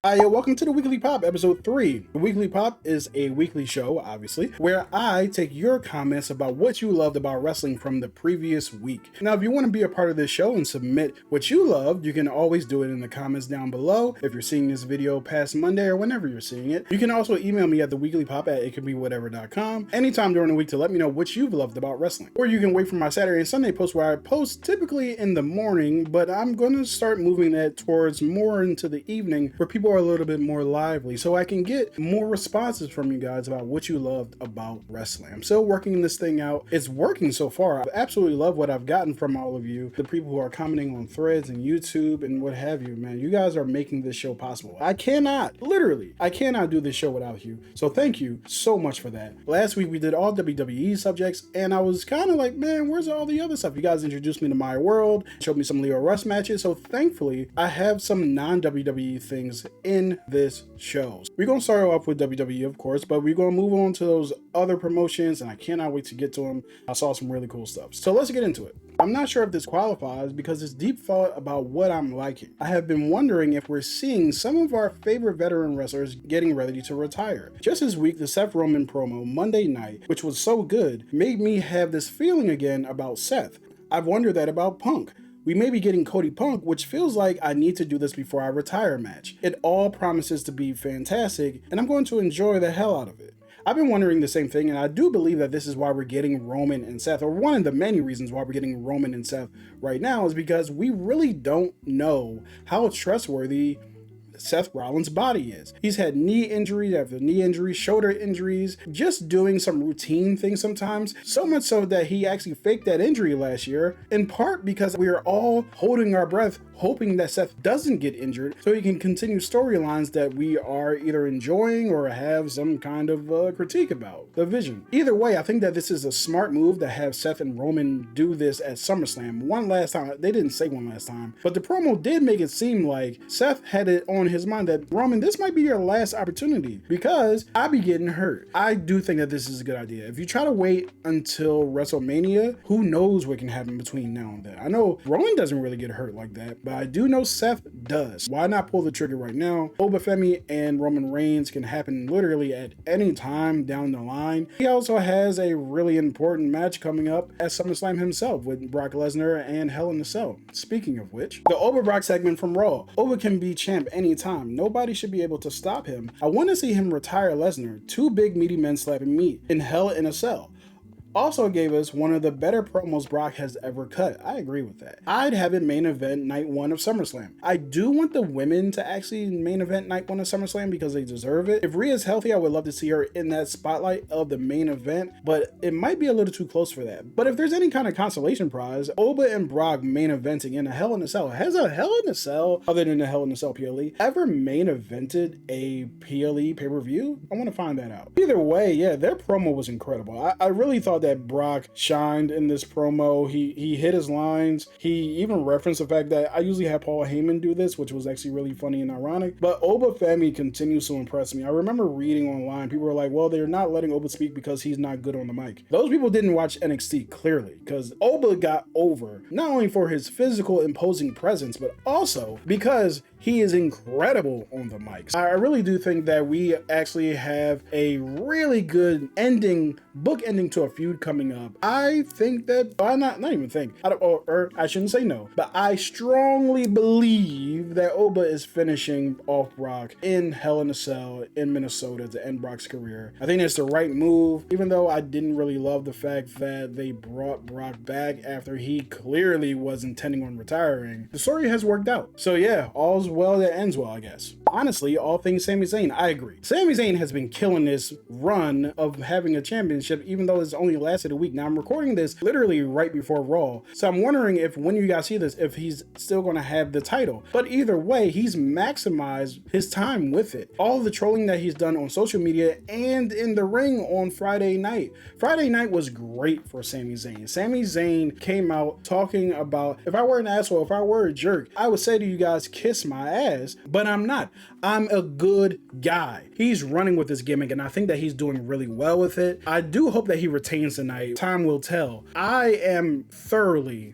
Hi, welcome to the Weekly Pop, episode 3. The Weekly Pop is a weekly show, obviously, where I take your comments about what you loved about wrestling from the previous week. Now, if you want to be a part of this show and submit what you loved, you can always do it in the comments down below. If you're seeing this video past Monday or whenever you're seeing it, you can also email me at theweeklypop@itcouldbewhatever.com anytime during the week to let me know what you've loved about wrestling. Or you can wait for my Saturday and Sunday post where I post typically in the morning, but I'm going to start moving that towards more into the evening where people are a little bit more lively so I can get more responses from you guys about what you loved about wrestling. I'm still working this thing out. It's working so far. I absolutely love what I've gotten from all of you, the people who are commenting on threads and YouTube and what have you, man. You guys are making this show possible. I cannot do this show without you. So thank you so much for that. Last week we did all WWE subjects and I was kind of like, man, where's all the other stuff? You guys introduced me to my world, showed me some Leo Rush matches. So thankfully I have some non-WWE things in this show. We're going to start off with WWE, of course, but we're going to move on to those other promotions and I cannot wait to get to them. I saw some really cool stuff. So let's get into it. I'm not sure if this qualifies because it's deep thought about what I'm liking. I have been wondering if we're seeing some of our favorite veteran wrestlers getting ready to retire. Just this week, the Seth Roman promo Monday night, which was so good, made me have this feeling again about Seth. I've wondered that about Punk. We may be getting Cody Punk, which feels like I need to do this before I retire match. It all promises to be fantastic, and I'm going to enjoy the hell out of it. I've been wondering the same thing, and I do believe that this is why we're getting Roman and Seth, or one of the many reasons why we're getting Roman and Seth right now is because we really don't know how trustworthy Seth Rollins' body is. He's had knee injuries after knee injuries, shoulder injuries, just doing some routine things sometimes, so much so that he actually faked that injury last year, in part because we are all holding our breath hoping that Seth doesn't get injured so he can continue storylines that we are either enjoying or have some kind of critique about. The vision. Either way, I think that this is a smart move to have Seth and Roman do this at SummerSlam one last time. They didn't say one last time, but the promo did make it seem like Seth had it on his mind that, Roman, this might be your last opportunity because I be getting hurt. I do think that this is a good idea. If you try to wait until WrestleMania, who knows what can happen between now and then. I know Roman doesn't really get hurt like that, but I do know Seth does. Why not pull the trigger right now? Femi and Roman Reigns can happen literally at any time down the line. He also has a really important match coming up at SummerSlam himself with Brock Lesnar and Hell in a Cell. Speaking of which, the Over Brock segment from Raw. Over can be champ anytime. Nobody should be able to stop him. I want to see him retire Lesnar. Two big meaty men slapping meat in Hell in a Cell. Also gave us one of the better promos Brock has ever cut. I agree with that. I'd have it main event night 1 of SummerSlam. I do want the women to actually main event night 1 of SummerSlam because they deserve it. If Rhea's healthy, I would love to see her in that spotlight of the main event, but it might be a little too close for that. But if there's any kind of consolation prize, Oba and Brock main eventing in a Hell in a Cell. Has a Hell in a Cell, other than the Hell in a Cell PLE, ever main evented a PLE pay-per-view? I want to find that out. Either way, yeah, their promo was incredible. I really thought that Brock shined in this promo. He hit his lines. He even referenced the fact that I usually have Paul Heyman do this, which was actually really funny and ironic. But Oba Femi continues to impress me. I remember reading online, people were like, well, they're not letting Oba speak because he's not good on the mic. Those people didn't watch NXT clearly, because Oba got over not only for his physical imposing presence, but also because he is incredible on the mics. I really do think that we actually have a really good book ending to a feud coming up. I think that, I shouldn't say no, but I strongly believe that Oba is finishing off Brock in Hell in a Cell in Minnesota to end Brock's career. I think it's the right move, even though I didn't really love the fact that they brought Brock back after he clearly was intending on retiring. The story has worked out. So yeah, all's well that ends well, I guess. Honestly, all things Sami Zayn, I agree. Sami Zayn has been killing this run of having a championship, even though it's only lasted a week. Now, I'm recording this literally right before Raw, so I'm wondering if when you guys see this, if he's still going to have the title. But either way, he's maximized his time with it. All the trolling that he's done on social media and in the ring on Friday night. Friday night was great for Sami Zayn. Sami Zayn came out talking about, if I were an asshole, if I were a jerk, I would say to you guys, kiss my ass, but I'm not. I'm a good guy. He's running with this gimmick, and I think that he's doing really well with it. I do do hope that he retains tonight. Time will tell. I am thoroughly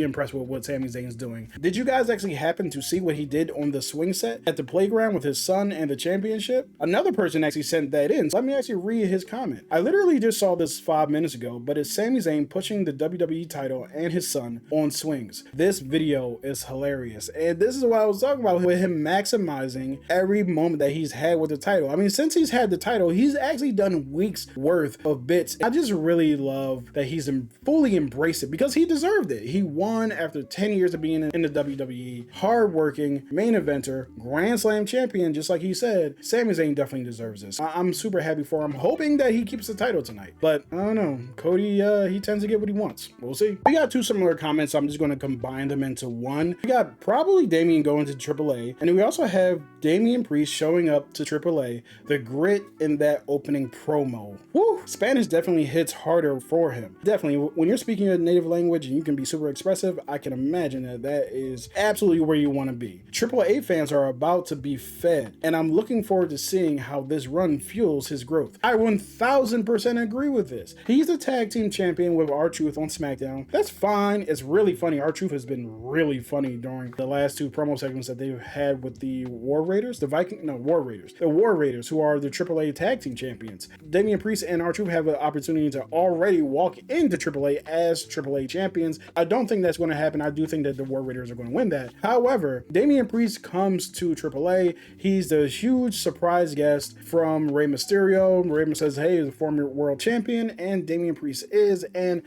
impressed with what Sami Zayn's doing. Did you guys actually happen to see what he did on the swing set at the playground with his son and the championship? Another person actually sent that in. So let me actually read his comment. I literally just saw this 5 minutes ago, but it's Sami Zayn pushing the WWE title and his son on swings. This video is hilarious. And this is what I was talking about with him maximizing every moment that he's had with the title. I mean, since he's had the title, he's actually done weeks worth of bits. I just really love that he's fully embraced it because he deserved it. He won after 10 years of being in the WWE. Hardworking, main eventer, Grand Slam champion, just like he said. Sami Zayn definitely deserves this. I'm super happy for him, hoping that he keeps the title tonight. But I don't know. Cody, he tends to get what he wants. We'll see. We got two similar comments, so I'm just going to combine them into one. We got probably Damian going to AAA, and we also have Damian Priest showing up to AAA. The grit in that opening promo. Woo! Spanish definitely hits harder for him. Definitely, when you're speaking a native language and you can be super expressive, I can imagine that is absolutely where you want to be. AAA fans are about to be fed, and I'm looking forward to seeing how this run fuels his growth. I 1000% agree with this. He's the tag team champion with R-Truth on SmackDown. That's fine. It's really funny. R-Truth has been really funny during the last two promo segments that they've had with the War Raiders, the War Raiders, who are the AAA tag team champions. Damian Priest and R-Truth have an opportunity to already walk into AAA as AAA champions. I don't think that's going to happen. I do think that the War Raiders are going to win that. However, Damian Priest comes to AAA. He's the huge surprise guest from Rey Mysterio. Rey says, hey, he's a former world champion, and Damian Priest is, and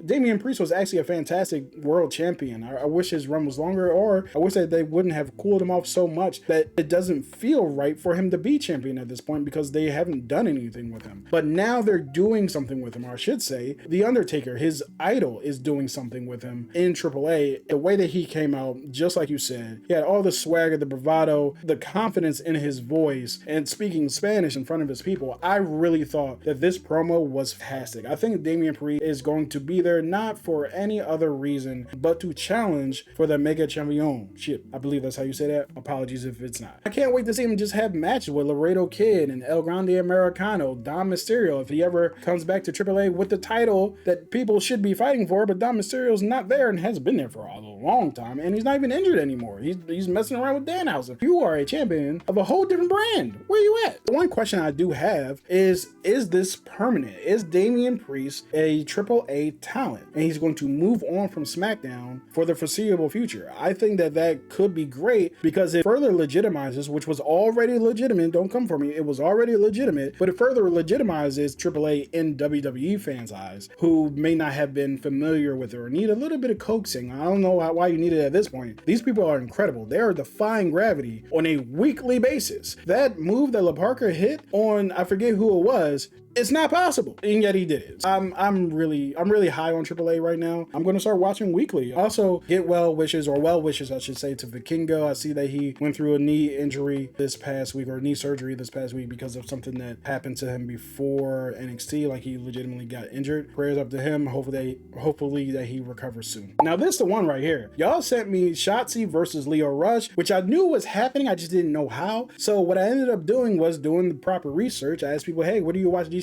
Damian Priest was actually a fantastic world champion. I wish his run was longer, or I wish that they wouldn't have cooled him off so much that it doesn't feel right for him to be champion at this point because they haven't done anything with him. But now they're doing something with him, or I should say, The Undertaker, his idol, is doing something with him in AAA. The way that he came out, just like you said, he had all the swagger, the bravado, the confidence in his voice, and speaking Spanish in front of his people. I really thought that this promo was fantastic. I think Damian Priest is going to be there not for any other reason but to challenge for the Mega Championship. I believe that's how you say that. Apologies if it's not. I can't wait to see him just have matches with Laredo Kid and El Grande Americano, Dom Mysterio, if he ever comes back to AAA with the title that people should be fighting for, but Dom Mysterio's not there and hasn't been there for a long time, and he's not even injured anymore. He's messing around with Danhausen. You are a champion of a whole different brand. Where you at? The one question I do have is this permanent? Is Damian Priest a AAA talent? And he's going to move on from SmackDown for the foreseeable future. I think that could be great because it further legitimizes, which was already legitimate, don't come for me, it was already legitimate, but it further legitimizes AAA in WWE fans' eyes who may not have been familiar with it or need a little bit of coaxing. I don't know why you need it at this point. These people are incredible. They are defying gravity on a weekly basis. That move that La Parker hit on, I forget who it was, it's not possible, and yet he did it. I'm really high on AAA right now. I'm going to start watching weekly. Also, get well wishes, I should say, to Vikingo. I see that he went through a knee injury this past week, or knee surgery this past week, because of something that happened to him before NXT. Like, he legitimately got injured. Prayers up to him. Hopefully that he recovers soon. Now, this is the one right here. Y'all sent me Shotzi versus Lio Rush, which I knew was happening. I just didn't know how. So what I ended up doing was doing the proper research. I asked people, hey, what do you watch GCW?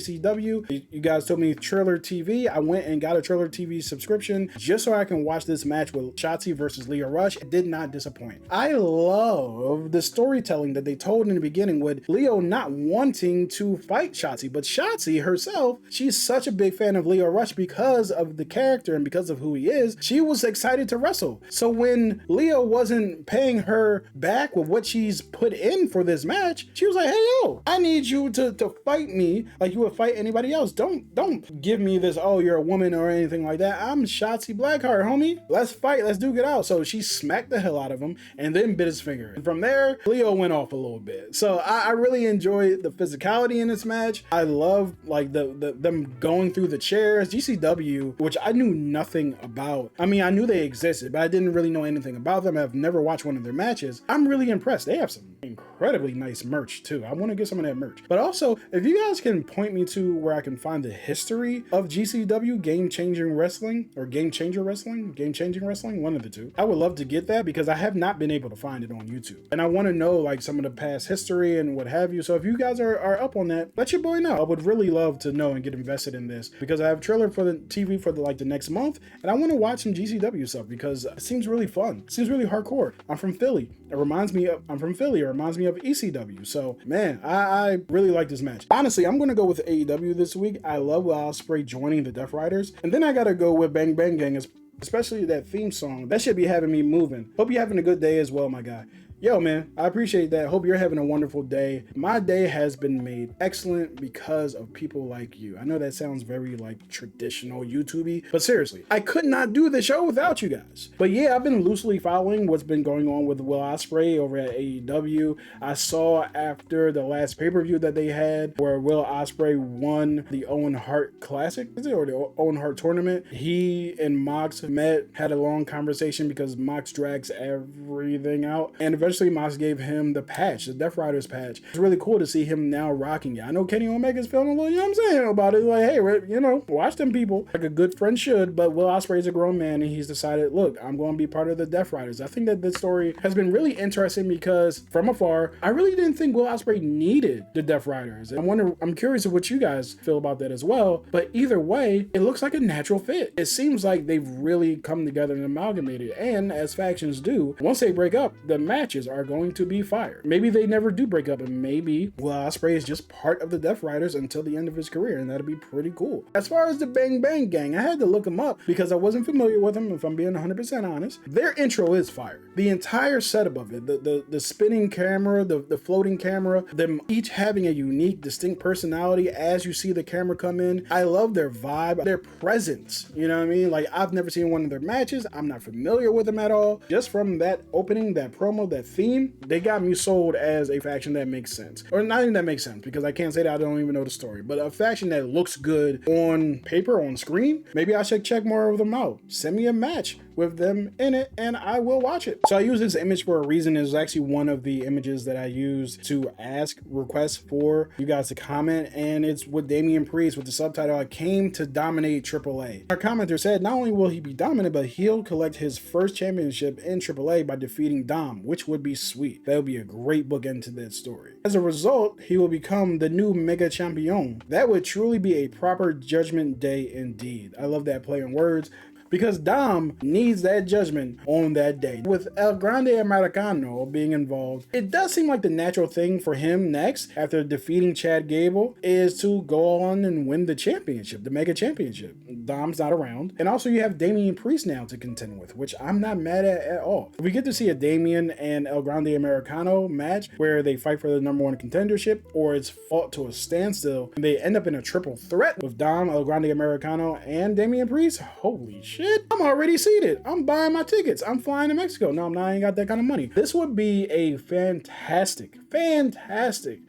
You guys told me Triller TV. I went and got a Triller TV subscription just so I can watch this match with Shotzi versus Lio Rush. It did not disappoint. I love the storytelling that they told in the beginning with Lio not wanting to fight Shotzi, but Shotzi herself, she's such a big fan of Lio Rush because of the character and because of who he is. She was excited to wrestle. So when Lio wasn't paying her back with what she's put in for this match, she was like, hey, yo, I need you to fight me like you would fight anybody else. Don't give me this, oh, you're a woman or anything like that. I'm Shotzi Blackheart, homie. Let's fight. Let's duke it out. So she smacked the hell out of him and then bit his finger. And from there, Lio went off a little bit. So I really enjoyed the physicality in this match. I love like them going through the chairs. GCW, which I knew nothing about. I mean, I knew they existed, but I didn't really know anything about them. I've never watched one of their matches. I'm really impressed. They have some incredible incredibly nice merch too. I want to get some of that merch. But also, if you guys can point me to where I can find the history of GCW, Game Changing Wrestling, or Game Changer Wrestling, Game Changing Wrestling, one of the two, I would love to get that because I have not been able to find it on YouTube. And I want to know like some of the past history and what have you. So if you guys are up on that, let your boy know. I would really love to know and get invested in this because I have a trailer for the TV for the next month, and I want to watch some GCW stuff because it seems really fun. It seems really hardcore. I'm from Philly. I'm from Philly. It reminds me of ECW. So man, I really like this match. Honestly, I'm gonna go with AEW this week. I love Ospreay joining the Death Riders, and then I gotta go with Bang Bang Gang, especially that theme song. That should be having me moving. Hope you're having a good day as well, my guy. Yo, man, I appreciate that. Hope you're having a wonderful day. My day has been made excellent because of people like you. I know that sounds very like traditional YouTube-y, but seriously, I could not do the show without you guys. But yeah, I've been loosely following what's been going on with Will Ospreay over at AEW. I saw after the last pay-per-view that they had where Will Ospreay won the Owen Hart Classic, is it, or the Owen Hart Tournament. He and Mox met, had a long conversation because Mox drags everything out, and eventually Mox gave him the patch, the Death Riders patch. It's really cool to see him now rocking it. I know Kenny Omega's feeling a little, you know what I'm saying, about it. Like, hey, you know, watch them people like a good friend should, but Will Ospreay's a grown man and he's decided, look, I'm going to be part of the Death Riders. I think that this story has been really interesting because from afar, I really didn't think Will Ospreay needed the Death Riders. I'm curious of what you guys feel about that as well, but either way, it looks like a natural fit. It seems like they've really come together and amalgamated, and as factions do, once they break up, the matches are going to be fire. Maybe they never do break up, and maybe Will Ospreay is just part of the Death Riders until the end of his career, and that'll be pretty cool. As far as the Bang Bang Gang, I had to look them up because I wasn't familiar with them, if I'm being 100% honest. Their intro is fire. The entire setup of it, the spinning camera, the floating camera, them each having a unique, distinct personality as you see the camera come in. I love their vibe, their presence, you know what I mean? Like, I've never seen one of their matches. I'm not familiar with them at all. Just from that opening, that promo, that theme, they got me sold as a faction that makes sense. Or not even that makes sense, because I can't say that I don't even know the story, but a faction that looks good on paper, on screen. Maybe I should check more of them out. Send me a match with them in it and I will watch it. So I use this image for a reason. It's actually one of the images that I used to ask requests for you guys to comment, and it's with Damian Priest with the subtitle, "I came to dominate AAA." Our commenter said not only will he be dominant, but he'll collect his first championship in AAA by defeating Dom, which would be sweet. That would be a great bookend to that story. As a result, he will become the new Mega Champion. That would truly be a proper Judgment Day indeed. I love that play on words, because Dom needs that judgment on that day. With El Grande Americano being involved, it does seem like the natural thing for him next, after defeating Chad Gable, is to go on and win the championship, the Mega Championship. Dom's not around. And also you have Damian Priest now to contend with, which I'm not mad at all. If we get to see a Damian and El Grande Americano match where they fight for the #1 contendership, or it's fought to a standstill, and they end up in a triple threat with Dom, El Grande Americano, and Damian Priest, holy shit. I'm already seated. I'm buying my tickets. I'm flying to Mexico. No, I'm not. I ain't got that kind of money. This would be a fantastic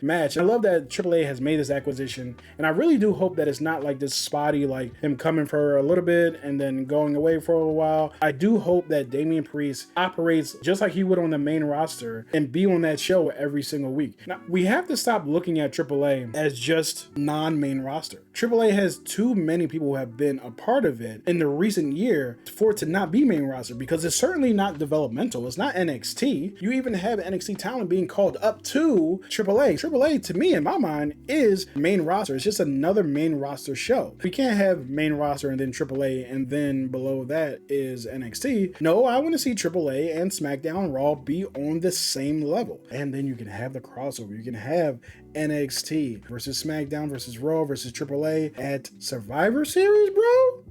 match. I love that AAA has made this acquisition, and I really do hope that it's not like this spotty, like him coming for a little bit and then going away for a while. I do hope that Damian Priest operates just like he would on the main roster and be on that show every single week. Now, we have to stop looking at AAA as just non-main roster. AAA has too many people who have been a part of it in the recent year for it to not be main roster, because it's certainly not developmental. It's not NXT. You even have NXT talent being called up to AAA. AAA, to me, in my mind, is main roster. It's just another main roster show. We can't have main roster and then AAA and then below that is NXT. No, I want to see AAA and SmackDown and Raw be on the same level. And then you can have the crossover. You can have NXT versus SmackDown versus Raw versus AAA at Survivor Series, bro.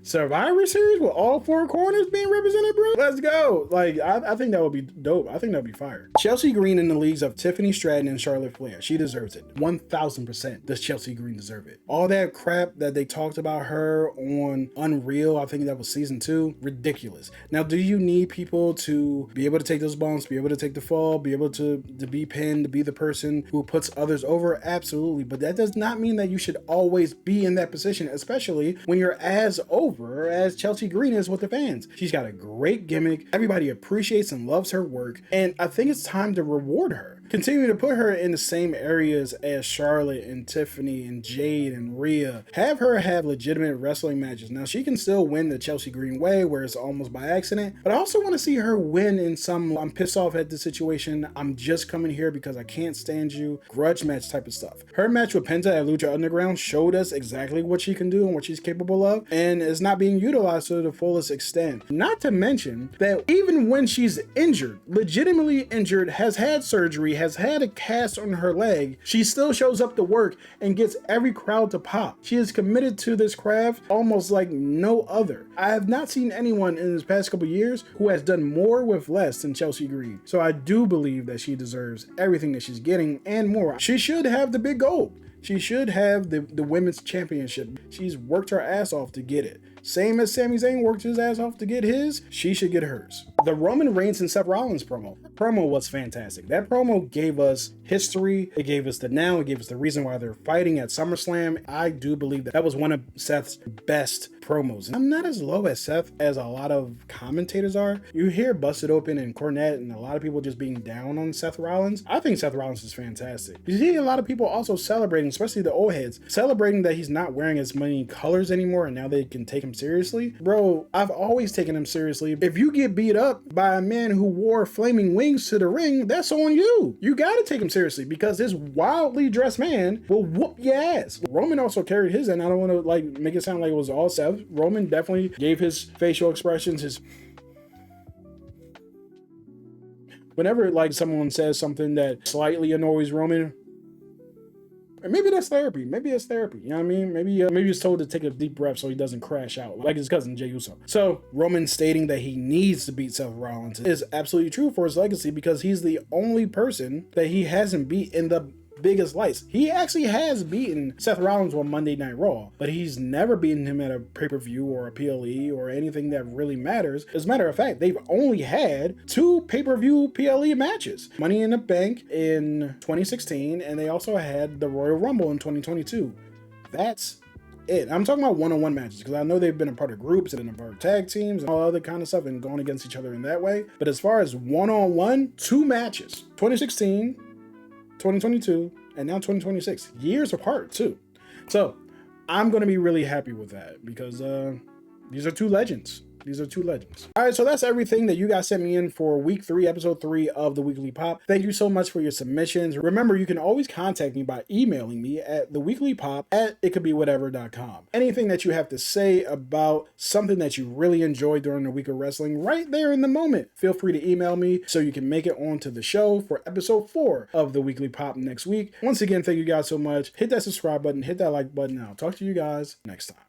Survivor Series with all four corners being represented, bro. Let's go. Like, I think that would be dope. I think that would be fire. Chelsea Green in the leagues of Tiffany Stratton and Charlotte Flair. She deserves it. 1000% does Chelsea Green deserve it. All that crap that they talked about her on Unreal, I think that was season 2, ridiculous. Now, do you need people to be able to take those bumps, be able to take the fall, be able to be pinned, to be the person who puts others over? Absolutely. But that does not mean that you should always be in that position, especially when you're as over as Chelsea Green is with the fans. She's got a great gimmick. Everybody appreciates and loves her work, and I think it's time to reward her. Continue to put her in the same areas as Charlotte and Tiffany and Jade and Rhea. Have her have legitimate wrestling matches. Now, she can still win the Chelsea Green way, where it's almost by accident, but I also want to see her win in some I'm pissed off at the situation, I'm just coming here because I can't stand you, grudge match type of stuff. Her match with Penta at Lucha Underground showed us exactly what she can do and what she's capable of, and is not being utilized to the fullest extent. Not to mention that even when she's injured, legitimately injured, has had surgery, has had a cast on her leg, she still shows up to work and gets every crowd to pop. She is committed to this craft almost like no other. I have not seen anyone in this past couple years who has done more with less than Chelsea Green. So I do believe that she deserves everything that she's getting and more. She should have the big gold. She should have the women's championship. She's worked her ass off to get it. Same as Sami Zayn worked his ass off to get his, she should get hers. The Roman Reigns and Seth Rollins promo. The promo was fantastic. That promo gave us history. It gave us the now. It gave us the reason why they're fighting at SummerSlam. I do believe that was one of Seth's best promos. I'm not as low as Seth as a lot of commentators are. You hear Busted Open and Cornette and a lot of people just being down on Seth Rollins. I think Seth Rollins is fantastic. You see a lot of people also celebrating, especially the old heads, celebrating that he's not wearing as many colors anymore and now they can take him seriously. Bro, I've always taken him seriously. If you get beat up by a man who wore flaming wings to the ring, that's on you. You gotta take him seriously because this wildly dressed man will whoop your ass. Roman also carried his, and I don't want to like make it sound like it was all Seth. Roman definitely gave his facial expressions, his whenever like someone says something that slightly annoys Roman. And maybe that's therapy. Maybe it's therapy. You know what I mean? Maybe he's told to take a deep breath so he doesn't crash out like his cousin Jey Uso. So Roman stating that he needs to beat Seth Rollins is absolutely true for his legacy because he's the only person that he hasn't beat in the biggest lights. He actually has beaten Seth Rollins on Monday Night Raw, but he's never beaten him at a pay-per-view or a PLE or anything that really matters. As a matter of fact, they've only had 2 pay-per-view PLE matches. Money in the Bank in 2016, and they also had the Royal Rumble in 2022. That's it. I'm talking about one-on-one matches because I know they've been a part of groups and a part of tag teams and all other kind of stuff and going against each other in that way. But as far as one-on-one, 2 matches. 2016, 2022, and now 2026. Years apart, too. So, I'm going to be really happy with that because these are 2 legends. These are 2 legends. All right, so that's everything that you guys sent me in for week 3, episode 3 of the Weekly Pop. Thank you so much for your submissions. Remember, you can always contact me by emailing me at theweeklypop@itcouldbewhatever.com. Anything that you have to say about something that you really enjoyed during the week of wrestling right there in the moment, feel free to email me so you can make it onto the show for episode 4 of the Weekly Pop next week. Once again, thank you guys so much. Hit that subscribe button, hit that like button, and I'll talk to you guys next time.